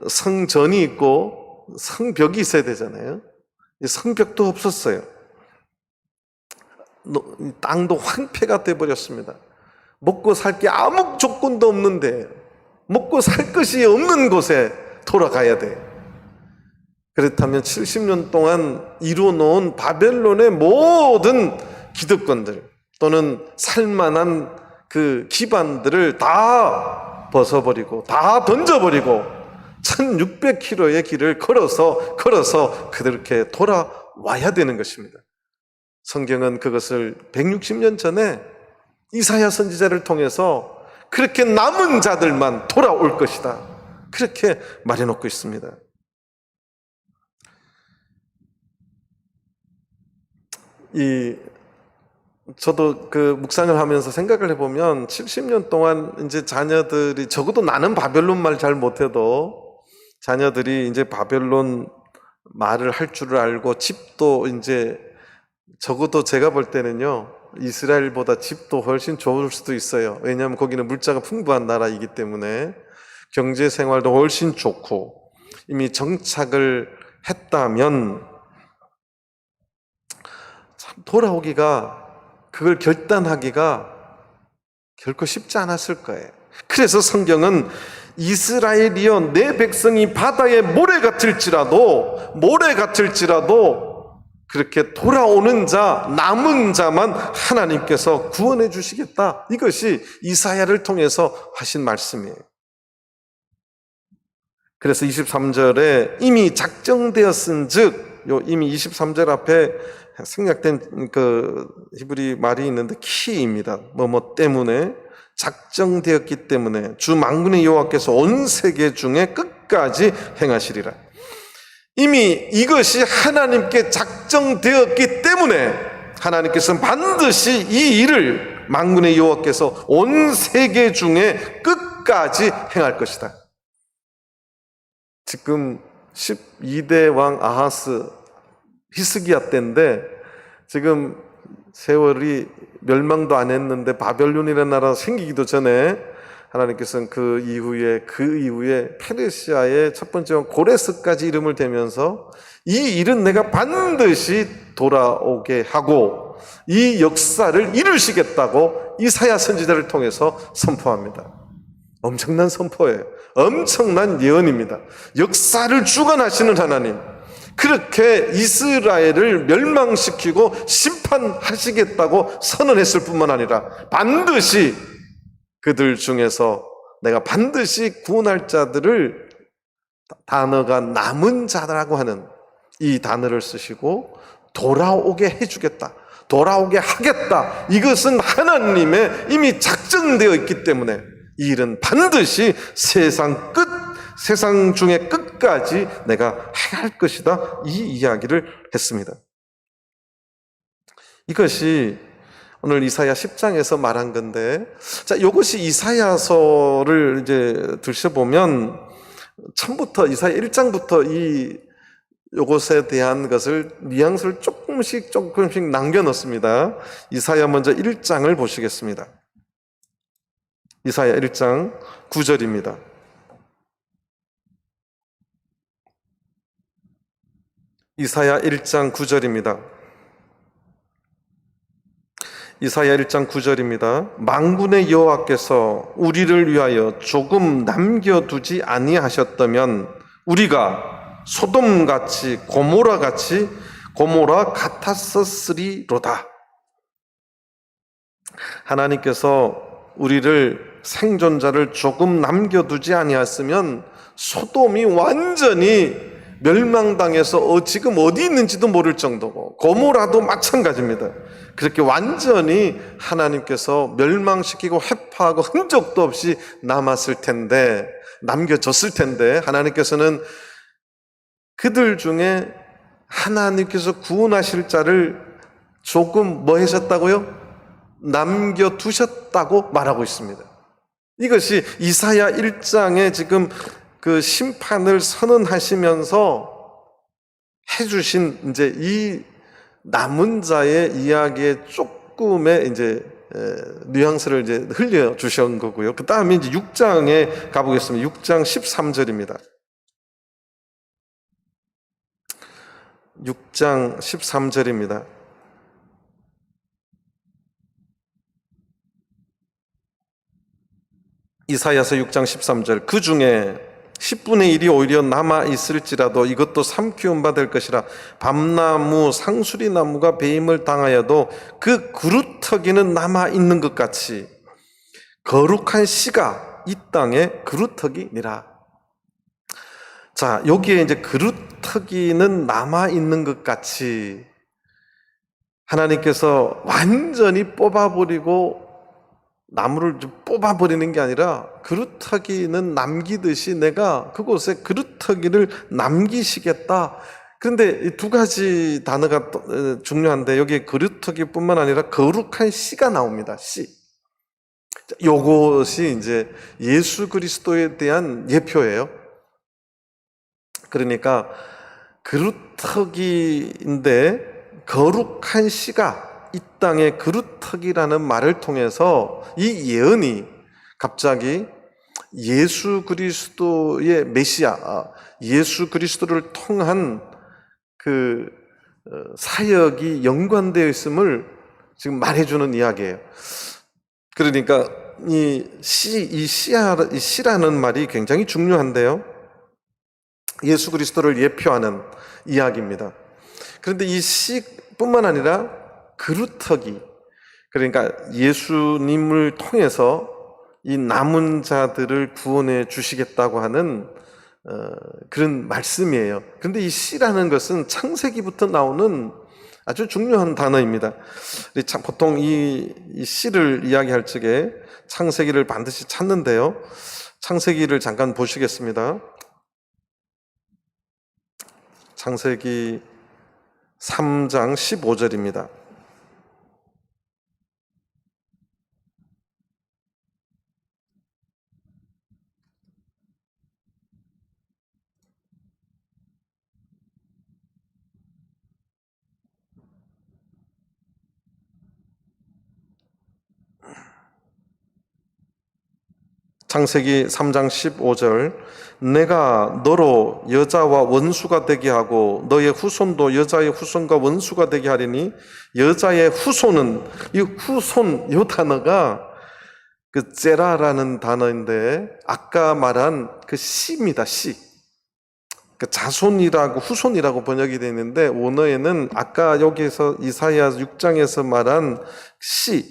성전이 있고 성벽이 있어야 되잖아요. 성벽도 없었어요. 땅도 황폐가 되어버렸습니다. 먹고 살 게 아무 조건도 없는데, 먹고 살 것이 없는 곳에 돌아가야 돼. 그렇다면 70년 동안 이루어놓은 바벨론의 모든 기득권들 또는 살만한 그 기반들을 다 벗어버리고 다 던져버리고 1600km의 길을 걸어서 그렇게 돌아와야 되는 것입니다. 성경은 그것을 160년 전에 이사야 선지자를 통해서 그렇게 남은 자들만 돌아올 것이다, 그렇게 말해놓고 있습니다. 저도 그 묵상을 하면서 생각을 해보면 70년 동안 이제 자녀들이, 적어도 나는 바벨론 말 잘 못해도 자녀들이 이제 바벨론 말을 할 줄을 알고, 집도 이제 적어도 제가 볼 때는요, 이스라엘보다 집도 훨씬 좋을 수도 있어요. 왜냐하면 거기는 물자가 풍부한 나라이기 때문에 경제 생활도 훨씬 좋고, 이미 정착을 했다면 참 돌아오기가, 그걸 결단하기가 결코 쉽지 않았을 거예요. 그래서 성경은 이스라엘이여 내 백성이 바다의 모래 같을지라도 그렇게 돌아오는 자, 남은 자만 하나님께서 구원해 주시겠다, 이것이 이사야를 통해서 하신 말씀이에요. 그래서 23절에 이미 작정되었은즉, 이미 23절 앞에 생략된 그 히브리 말이 있는데 키입니다. 뭐 때문에, 작정되었기 때문에 주 만군의 여호와께서 온 세계 중에 끝까지 행하시리라. 이미 이것이 하나님께 작정되었기 때문에 하나님께서는 반드시 이 일을 만군의 여호와께서 온 세계 중에 끝까지 행할 것이다. 지금 12대 왕 아하스 히스기야 때인데, 지금 세월이 멸망도 안 했는데 바벨론이라는 나라 생기기도 전에 하나님께서는 그 이후에 페르시아의 첫 번째 왕 고레스까지 이름을 대면서 이 일은 내가 반드시 돌아오게 하고 이 역사를 이루시겠다고 이사야 선지자를 통해서 선포합니다. 엄청난 선포예요. 엄청난 예언입니다. 역사를 주관하시는 하나님, 그렇게 이스라엘을 멸망시키고 심판하시겠다고 선언했을 뿐만 아니라 반드시 그들 중에서 내가 반드시 구원할 자들을, 단어가 남은 자라고 하는 이 단어를 쓰시고 돌아오게 해주겠다, 돌아오게 하겠다. 이것은 하나님의 이미 작정되어 있기 때문에 이 일은 반드시 세상 중의 끝까지 내가 해야 할 것이다. 이 이야기를 했습니다. 이것이 오늘 이사야 10장에서 말한 건데, 자, 이것이 이사야서를 이제 들춰보면 처음부터 이사야 1장부터 요것에 대한 것을 뉘앙스를 조금씩 남겨 놓습니다. 이사야 먼저 1장을 보시겠습니다. 이사야 1장 9절입니다. 이사야 1장 9절입니다. 이사야 1장 9절입니다. 만군의 여호와께서 우리를 위하여 조금 남겨두지 아니하셨다면 우리가 소돔같이 고모라 같았었으리로다. 하나님께서 우리를, 생존자를 조금 남겨두지 아니했으면 소돔이 완전히 멸망당해서 지금 어디 있는지도 모를 정도고, 고모라도 마찬가지입니다. 그렇게 완전히 하나님께서 멸망시키고 회파하고 흔적도 없이 남았을 텐데, 남겨졌을 텐데, 하나님께서는 그들 중에 하나님께서 구원하실 자를 조금 뭐 하셨다고요? 남겨두셨다고 말하고 있습니다. 이것이 이사야 1장에 지금 그 심판을 선언하시면서 해주신 이제 이 남은 자의 이야기에 조금의 이제 뉘앙스를 이제 흘려 주신 거고요. 그 다음에 이제 6장에 가보겠습니다. 6장 13절입니다. 6장 13절입니다. 이사야서 6장 13절. 그 중에 10분의 1이 오히려 남아 있을지라도 이것도 삼키운 바 될 것이라. 밤나무 상수리나무가 배임을 당하여도 그 그루터기는 남아 있는 것 같이 거룩한 씨가 이 땅에 그루터기니라. 자, 여기에 이제 그루터기는 남아 있는 것 같이, 하나님께서 완전히 뽑아버리고 나무를 좀 뽑아버리는 게 아니라 그루터기는 남기듯이 내가 그곳에 그루터기를 남기시겠다. 그런데 이 두 가지 단어가 중요한데, 여기 그루터기뿐만 아니라 거룩한 씨가 나옵니다. 씨. 요것이 이제 예수 그리스도에 대한 예표예요. 그러니까 그루터기인데 거룩한 씨가 이 땅의 그루터기라는 말을 통해서 이 예언이 갑자기 예수 그리스도의 메시아, 예수 그리스도를 통한 그 사역이 연관되어 있음을 지금 말해주는 이야기예요. 그러니까 이 씨라는 말이 굉장히 중요한데요. 예수 그리스도를 예표하는 이야기입니다. 그런데 이 씨뿐만 아니라 그루터기, 그러니까 예수님을 통해서 이 남은 자들을 구원해 주시겠다고 하는 그런 말씀이에요. 그런데 이 씨라는 것은 창세기부터 나오는 아주 중요한 단어입니다. 보통 이 씨를 이야기할 적에 창세기를 반드시 찾는데요. 창세기를 잠깐 보시겠습니다. 창세기 3장 15절입니다. 창세기 3장 15절, 내가 너로 여자와 원수가 되게 하고 너의 후손도 여자의 후손과 원수가 되게 하리니, 여자의 후손은, 이 후손, 이 단어가 그 제라라는 단어인데 아까 말한 그 씨입니다. 씨. 그 자손이라고 후손이라고 번역이 되어 있는데, 원어에는 아까 여기서 이사야 6장에서 말한 씨,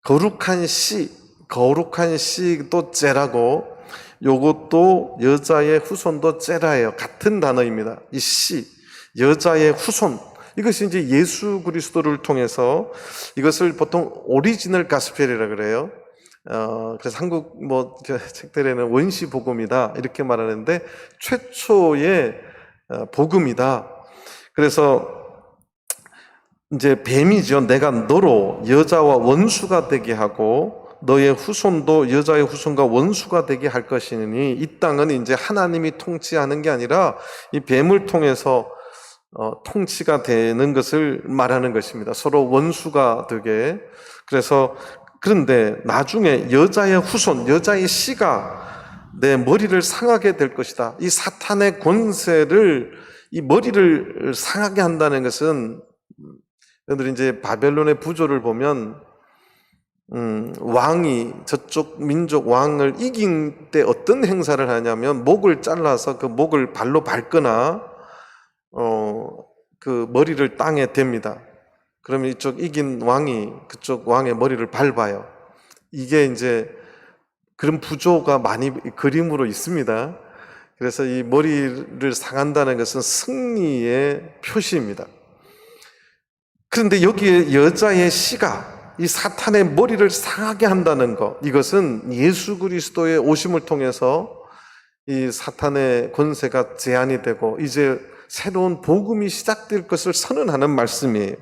거룩한 씨도 제라고, 요것도 여자의 후손도 제라예요. 같은 단어입니다. 이 씨, 여자의 후손, 이것이 이제 예수 그리스도를 통해서, 이것을 보통 오리지널 가스펠이라 그래요. 그래서 한국 책들에는 원시 복음이다 이렇게 말하는데, 최초의 복음이다. 그래서 이제 뱀이죠. 내가 너로 여자와 원수가 되게 하고 너의 후손도 여자의 후손과 원수가 되게 할 것이니, 이 땅은 이제 하나님이 통치하는 게 아니라 이 뱀을 통해서 통치가 되는 것을 말하는 것입니다. 서로 원수가 되게. 그런데 나중에 여자의 후손, 여자의 씨가 내 머리를 상하게 될 것이다. 이 사탄의 권세를, 이 머리를 상하게 한다는 것은, 여러분들이 이제 바벨론의 부조를 보면 왕이 저쪽 민족 왕을 이긴 때 어떤 행사를 하냐면, 목을 잘라서 그 목을 발로 밟거나 그 머리를 땅에 댑니다. 그러면 이쪽 이긴 왕이 그쪽 왕의 머리를 밟아요. 이게 이제 그런 부조가 많이 그림으로 있습니다. 그래서 이 머리를 상한다는 것은 승리의 표시입니다. 그런데 여기에 여자의 씨가 이 사탄의 머리를 상하게 한다는 것, 이것은 예수 그리스도의 오심을 통해서 이 사탄의 권세가 제한이 되고 이제 새로운 복음이 시작될 것을 선언하는 말씀이에요.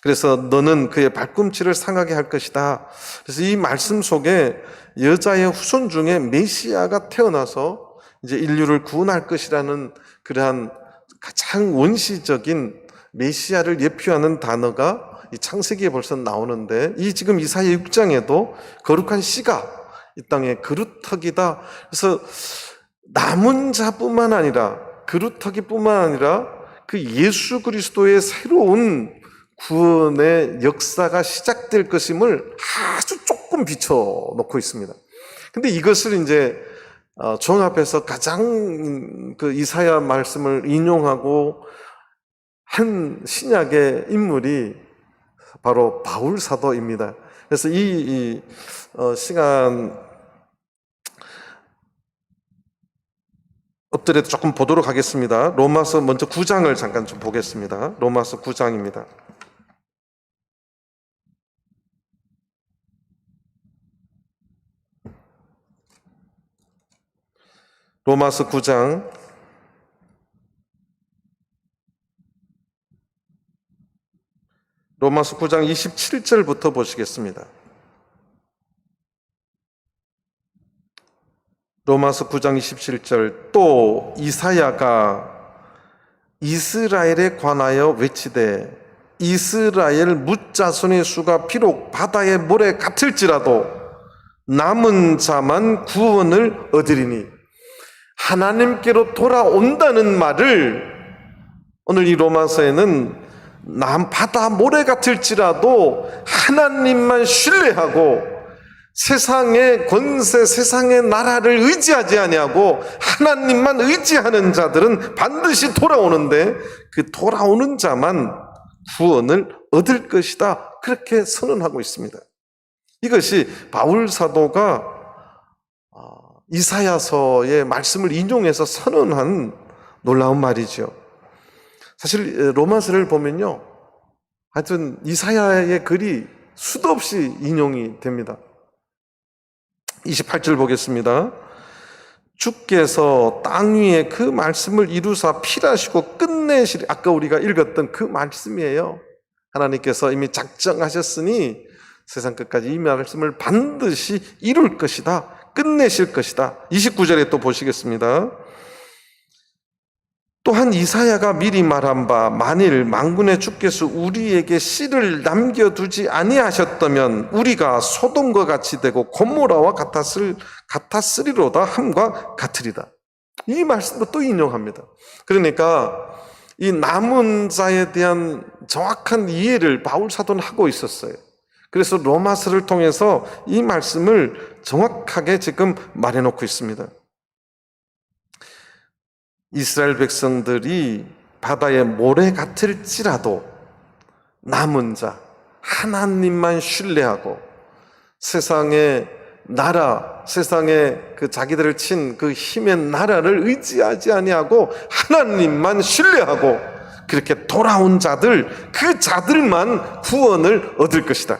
그래서 너는 그의 발꿈치를 상하게 할 것이다. 그래서 이 말씀 속에 여자의 후손 중에 메시아가 태어나서 이제 인류를 구원할 것이라는 그러한 가장 원시적인 메시아를 예표하는 단어가 이 창세기에 벌써 나오는데, 이 지금 이사야 6장에도 거룩한 씨가 이 땅에 그루터기다. 그래서 남은 자뿐만 아니라, 그루터기뿐만 아니라 그 예수 그리스도의 새로운 구원의 역사가 시작될 것임을 아주 조금 비춰놓고 있습니다. 근데 이것을 이제 종합해서 가장 그 이사야 말씀을 인용하고 한 신약의 인물이 바로 바울 사도입니다. 그래서 이 시간 엎드려도 조금 보도록 하겠습니다. 로마서 먼저 9장을 잠깐 좀 보겠습니다. 로마서 9장입니다. 로마서 9장 27절부터 보시겠습니다. 로마서 9장 27절, 또 이사야가 이스라엘에 관하여 외치되 이스라엘 뭇자손의 수가 비록 바다의 모래 같을지라도 남은 자만 구원을 얻으리니, 하나님께로 돌아온다는 말을 오늘 이 로마서에는 바다 모래 같을지라도 하나님만 신뢰하고 세상의 권세, 세상의 나라를 의지하지 아니하고 하나님만 의지하는 자들은 반드시 돌아오는데 그 돌아오는 자만 구원을 얻을 것이다, 그렇게 선언하고 있습니다. 이것이 바울 사도가 이사야서의 말씀을 인용해서 선언한 놀라운 말이죠. 사실 로마서를 보면요, 하여튼 이사야의 글이 수도 없이 인용이 됩니다. 28절 보겠습니다. 주께서 땅 위에 그 말씀을 이루사 필하시고 끝내시리. 아까 우리가 읽었던 그 말씀이에요. 하나님께서 이미 작정하셨으니 세상 끝까지 이 말씀을 반드시 이룰 것이다, 끝내실 것이다. 29절에 또 보시겠습니다. 또한 이사야가 미리 말한 바 만일 만군의 주께서 우리에게 씨를 남겨두지 아니하셨다면 우리가 소돔과 같이 되고 고모라와 같았으리로다 함과 같으리다. 이 말씀도 또 인용합니다. 그러니까 이 남은 자에 대한 정확한 이해를 바울 사도는 하고 있었어요. 그래서 로마서를 통해서 이 말씀을 정확하게 지금 말해놓고 있습니다. 이스라엘 백성들이 바다의 모래 같을지라도 남은 자, 하나님만 신뢰하고 세상의 나라, 세상에 그 자기들을 친 그 힘의 나라를 의지하지 아니하고 하나님만 신뢰하고 그렇게 돌아온 자들, 그 자들만 구원을 얻을 것이다.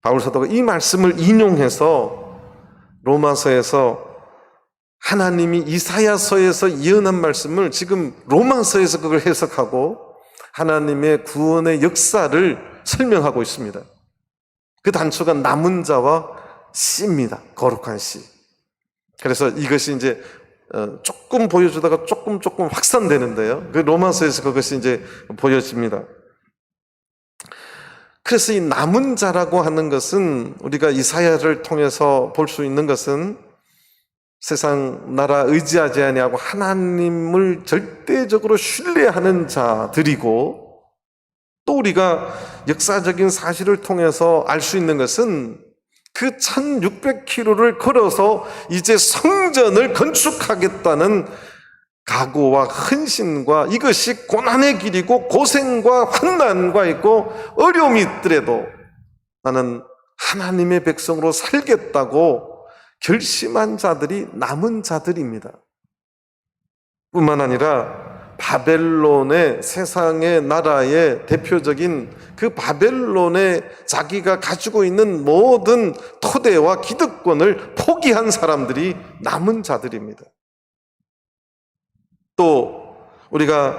바울 사도가 이 말씀을 인용해서 로마서에서 하나님이 이사야서에서 예언한 말씀을 지금 로마서에서 그걸 해석하고 하나님의 구원의 역사를 설명하고 있습니다. 그 단초가 남은 자와 씨입니다. 거룩한 씨. 그래서 이것이 이제 조금 보여주다가 조금 확산되는데요. 그 로마서에서 그것이 이제 보여집니다. 그래서 이 남은 자라고 하는 것은 우리가 이사야를 통해서 볼 수 있는 것은 세상 나라 의지하지 아니하고 하나님을 절대적으로 신뢰하는 자들이고, 또 우리가 역사적인 사실을 통해서 알 수 있는 것은 그 1600km를 걸어서 이제 성전을 건축하겠다는 각오와 헌신과, 이것이 고난의 길이고 고생과 환난과 있고 어려움이 있더라도 나는 하나님의 백성으로 살겠다고 결심한 자들이 남은 자들입니다. 뿐만 아니라 바벨론의 세상의 나라의 대표적인 그 바벨론의 자기가 가지고 있는 모든 토대와 기득권을 포기한 사람들이 남은 자들입니다. 또 우리가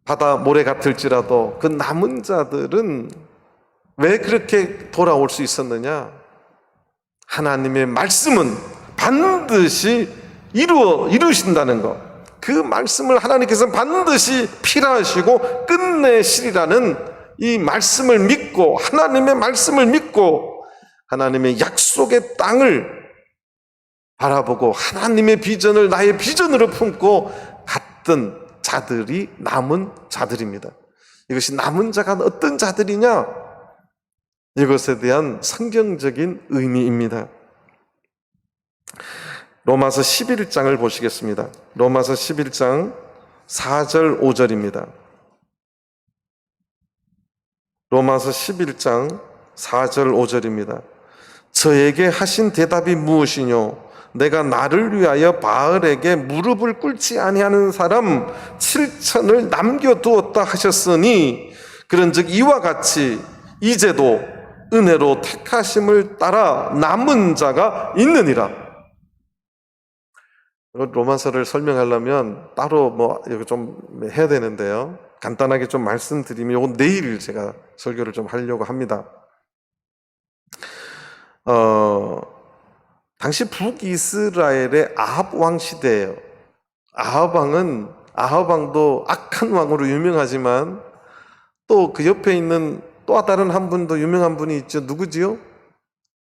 바다 모래 같을지라도 그 남은 자들은 왜 그렇게 돌아올 수 있었느냐? 하나님의 말씀은 반드시 이루신다는 것, 그 말씀을 하나님께서 반드시 필요하시고 끝내시리라는 이 말씀을 믿고, 하나님의 말씀을 믿고 하나님의 약속의 땅을 바라보고 하나님의 비전을 나의 비전으로 품고 갔던 자들이 남은 자들입니다. 이것이 남은 자가 어떤 자들이냐? 이것에 대한 성경적인 의미입니다. 로마서 11장을 보시겠습니다. 로마서 11장 4절 5절입니다. 로마서 11장 4절 5절입니다. 저에게 하신 대답이 무엇이뇨? 내가 나를 위하여 바알에게 무릎을 꿇지 아니하는 사람 7천을 남겨두었다 하셨으니, 그런즉 이와 같이 이제도 은혜로 택하심을 따라 남은 자가 있느니라. 로마서를 설명하려면 따로 이거 좀 해야 되는데요. 간단하게 좀 말씀드리면 이건 내일 제가 설교를 좀 하려고 합니다. 당시 북이스라엘의 아합 왕 시대예요. 아합 왕도 악한 왕으로 유명하지만 또 그 옆에 있는 또 다른 한 분도 유명한 분이 있죠. 누구지요?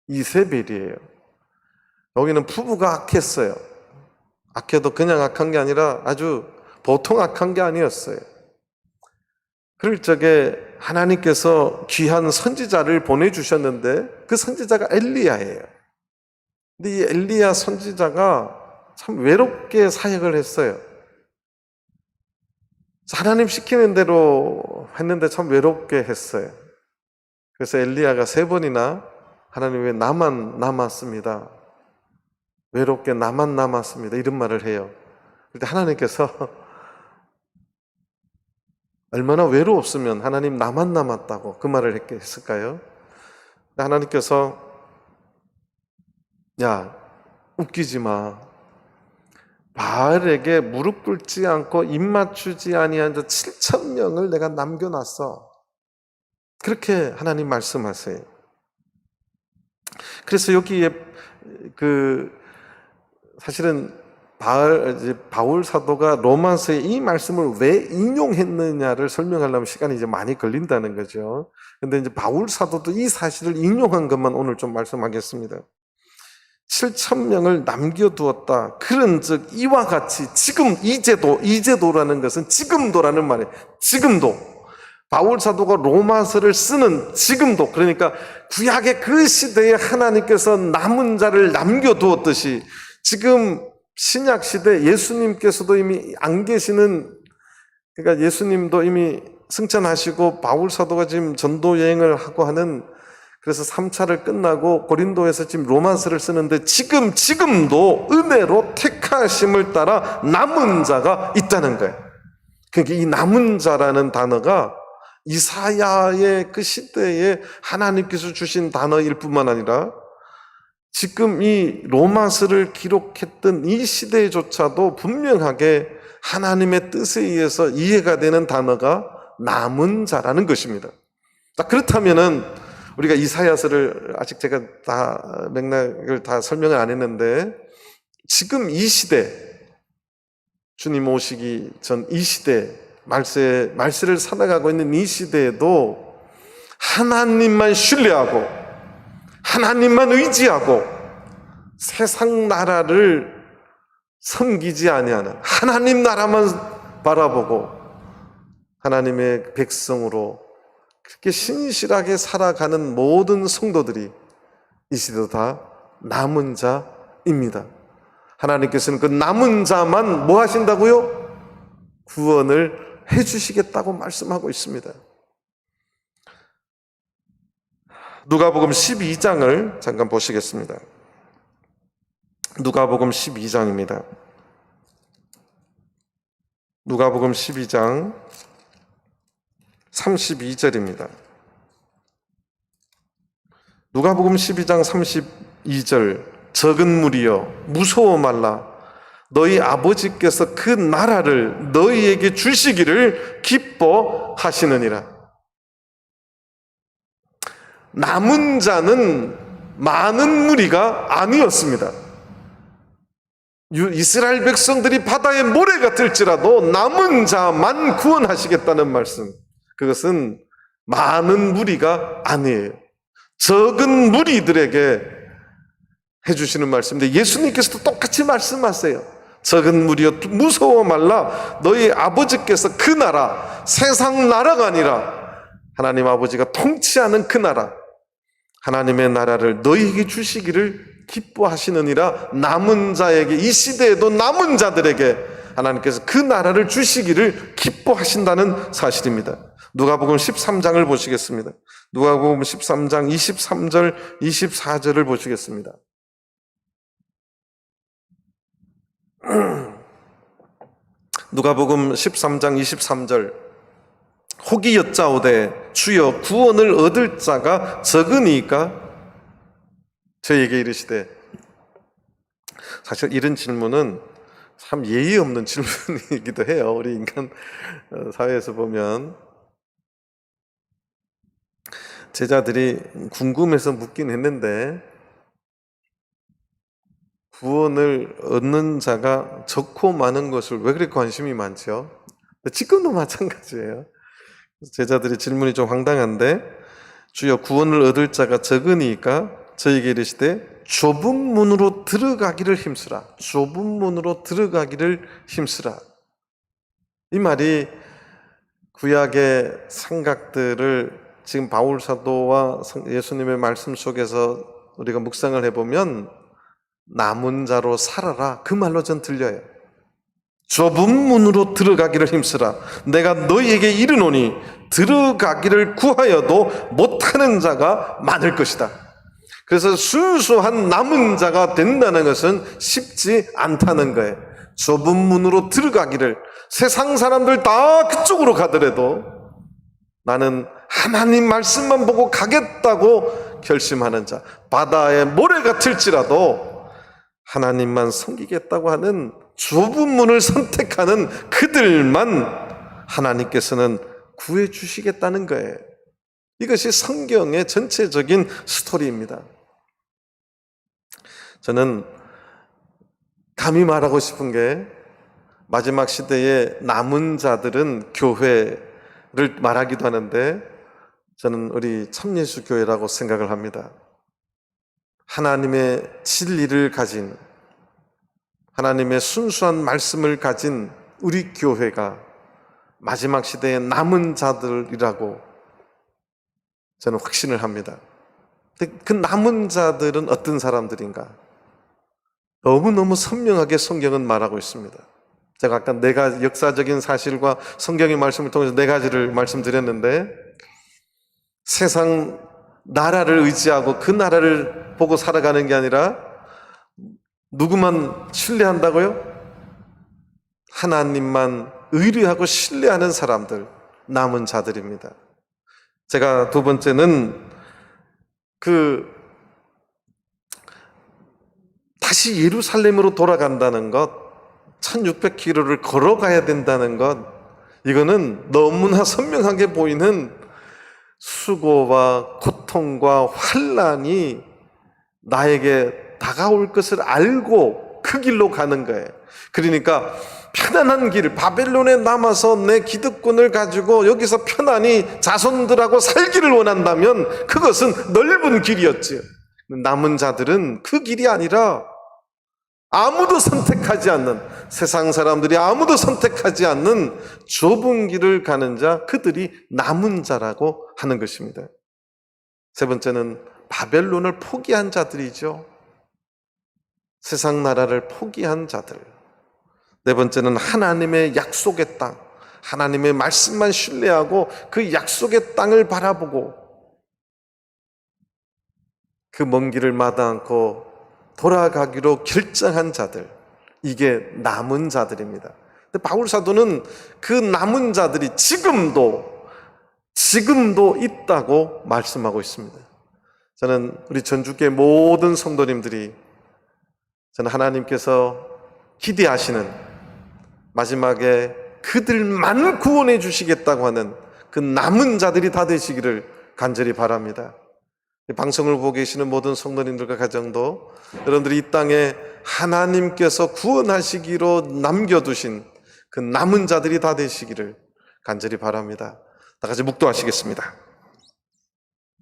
이세벨이에요. 여기는 부부가 악했어요. 악해도 그냥 악한 게 아니라 아주 보통 악한 게 아니었어요. 그럴 적에 하나님께서 귀한 선지자를 보내주셨는데 그 선지자가 엘리야예요. 근데 이 엘리야 선지자가 참 외롭게 사역을 했어요. 하나님 시키는 대로 했는데 참 외롭게 했어요. 그래서 엘리야가 3번이나 하나님 왜 나만 남았습니다, 외롭게 나만 남았습니다, 이런 말을 해요. 그런데 하나님께서 얼마나 외로웠으면 하나님 나만 남았다고 그 말을 했을까요? 하나님께서 야, 웃기지 마. 바알에게 무릎 꿇지 않고 입 맞추지 아니한 자 7,000명을 내가 남겨놨어. 그렇게 하나님 말씀하세요. 그래서 여기에 사실은 바울 사도가 로마서에 이 말씀을 왜 인용했느냐를 설명하려면 시간이 이제 많이 걸린다는 거죠. 근데 이제 바울 사도도 이 사실을 인용한 것만 오늘 좀 말씀하겠습니다. 7,000명을 남겨두었다. 그런즉 이와 같이 지금 이제도라는 것은 지금도라는 말이에요. 지금도. 바울 사도가 로마서를 쓰는 지금도, 그러니까 구약의 그 시대에 하나님께서 남은 자를 남겨두었듯이 지금 신약 시대 예수님께서도 이미 안 계시는, 그러니까 예수님도 이미 승천하시고 바울 사도가 지금 전도 여행을 하고 하는, 그래서 3차를 끝나고 고린도에서 지금 로마서를 쓰는데 지금도 은혜로 택하심을 따라 남은 자가 있다는 거예요. 그러니까 이 남은 자라는 단어가 이사야의 그 시대에 하나님께서 주신 단어일 뿐만 아니라 지금 이 로마서를 기록했던 이 시대조차도 분명하게 하나님의 뜻에 의해서 이해가 되는 단어가 남은 자라는 것입니다. 그렇다면은 우리가 이사야서를 아직 제가 다 맥락을 다 설명을 안 했는데 지금 이 시대, 주님 오시기 전 이 시대, 말세를 살아가고 있는 이 시대에도 하나님만 신뢰하고 하나님만 의지하고 세상 나라를 섬기지 아니하는 하나님 나라만 바라보고 하나님의 백성으로 그렇게 신실하게 살아가는 모든 성도들이 이 시대도 다 남은 자입니다. 하나님께서는 그 남은 자만 뭐 하신다고요? 구원을 해주시겠다고 말씀하고 있습니다. 누가복음 12장을 잠깐 보시겠습니다. 누가복음 12장입니다. 누가복음 12장 32절입니다. 누가복음 12장 32절, 적은 무리여 무서워 말라. 너희 아버지께서 그 나라를 너희에게 주시기를 기뻐하시느니라. 남은 자는 많은 무리가 아니었습니다. 이스라엘 백성들이 바다의 모래 같을지라도 남은 자만 구원하시겠다는 말씀, 그것은 많은 무리가 아니에요. 적은 무리들에게 해주시는 말씀인데 예수님께서도 똑같이 말씀하세요. 적은 무리여 무서워 말라. 너희 아버지께서 그 나라, 세상 나라가 아니라 하나님 아버지가 통치하는 그 나라, 하나님의 나라를 너희에게 주시기를 기뻐하시느니라. 남은 자에게, 이 시대에도 남은 자들에게 하나님께서 그 나라를 주시기를 기뻐하신다는 사실입니다. 누가복음 13장을 보시겠습니다. 누가복음 13장 23절 24절을 보시겠습니다. 누가복음 13장 23절, 혹이 여짜오되 주여 구원을 얻을 자가 적으니까 저에게 이르시되. 사실 이런 질문은 참 예의 없는 질문이기도 해요. 우리 인간 사회에서 보면 제자들이 궁금해서 묻긴 했는데 구원을 얻는 자가 적고 많은 것을 왜 그렇게 관심이 많죠? 지금도 마찬가지예요. 제자들의 질문이 좀 황당한데, 주여 구원을 얻을 자가 적으니까 저에게 이르시되 좁은 문으로 들어가기를 힘쓰라. 좁은 문으로 들어가기를 힘쓰라. 이 말이 구약의 생각들을 지금 바울 사도와 예수님의 말씀 속에서 우리가 묵상을 해보면 남은 자로 살아라, 그 말로 전 들려요. 좁은 문으로 들어가기를 힘쓰라. 내가 너희에게 이르노니 들어가기를 구하여도 못하는 자가 많을 것이다. 그래서 순수한 남은 자가 된다는 것은 쉽지 않다는 거예요. 좁은 문으로 들어가기를, 세상 사람들 다 그쪽으로 가더라도 나는 하나님 말씀만 보고 가겠다고 결심하는 자, 바다의 모래 같을지라도 하나님만 섬기겠다고 하는 좁은 문을 선택하는 그들만 하나님께서는 구해주시겠다는 거예요. 이것이 성경의 전체적인 스토리입니다. 저는 감히 말하고 싶은 게 마지막 시대에 남은 자들은 교회를 말하기도 하는데 저는 우리 참예수 교회라고 생각을 합니다. 하나님의 진리를 가진, 하나님의 순수한 말씀을 가진 우리 교회가 마지막 시대의 남은 자들이라고 저는 확신을 합니다. 그 남은 자들은 어떤 사람들인가? 너무너무 선명하게 성경은 말하고 있습니다. 제가 아까 역사적인 사실과 성경의 말씀을 통해서 4가지를 말씀드렸는데, 세상 나라를 의지하고 그 나라를 보고 살아가는 게 아니라 누구만 신뢰한다고요? 하나님만 의뢰하고 신뢰하는 사람들, 남은 자들입니다. 제가 2번째는 다시 예루살렘으로 돌아간다는 것, 1600km를 걸어가야 된다는 것, 이거는 너무나 선명하게 보이는 수고와 고통과 환난이 나에게 다가올 것을 알고 그 길로 가는 거예요. 그러니까 편안한 길, 바벨론에 남아서 내 기득권을 가지고 여기서 편안히 자손들하고 살기를 원한다면 그것은 넓은 길이었지요. 남은 자들은 그 길이 아니라 아무도 선택하지 않는, 세상 사람들이 아무도 선택하지 않는 좁은 길을 가는 자, 그들이 남은 자라고 하는 것입니다. 3번째는 바벨론을 포기한 자들이죠. 세상 나라를 포기한 자들. 4번째는 하나님의 약속의 땅, 하나님의 말씀만 신뢰하고 그 약속의 땅을 바라보고 그 먼 길을 마다 않고 돌아가기로 결정한 자들, 이게 남은 자들입니다. 근데 바울 사도는 그 남은 자들이 지금도 있다고 말씀하고 있습니다. 저는 우리 전주교회 모든 성도님들이, 저는 하나님께서 기대하시는 마지막에 그들만 구원해 주시겠다고 하는 그 남은 자들이 다 되시기를 간절히 바랍니다. 방송을 보고 계시는 모든 성도님들과 가정도 여러분들이 이 땅에 하나님께서 구원하시기로 남겨두신 그 남은 자들이 다 되시기를 간절히 바랍니다. 다 같이 묵도하시겠습니다.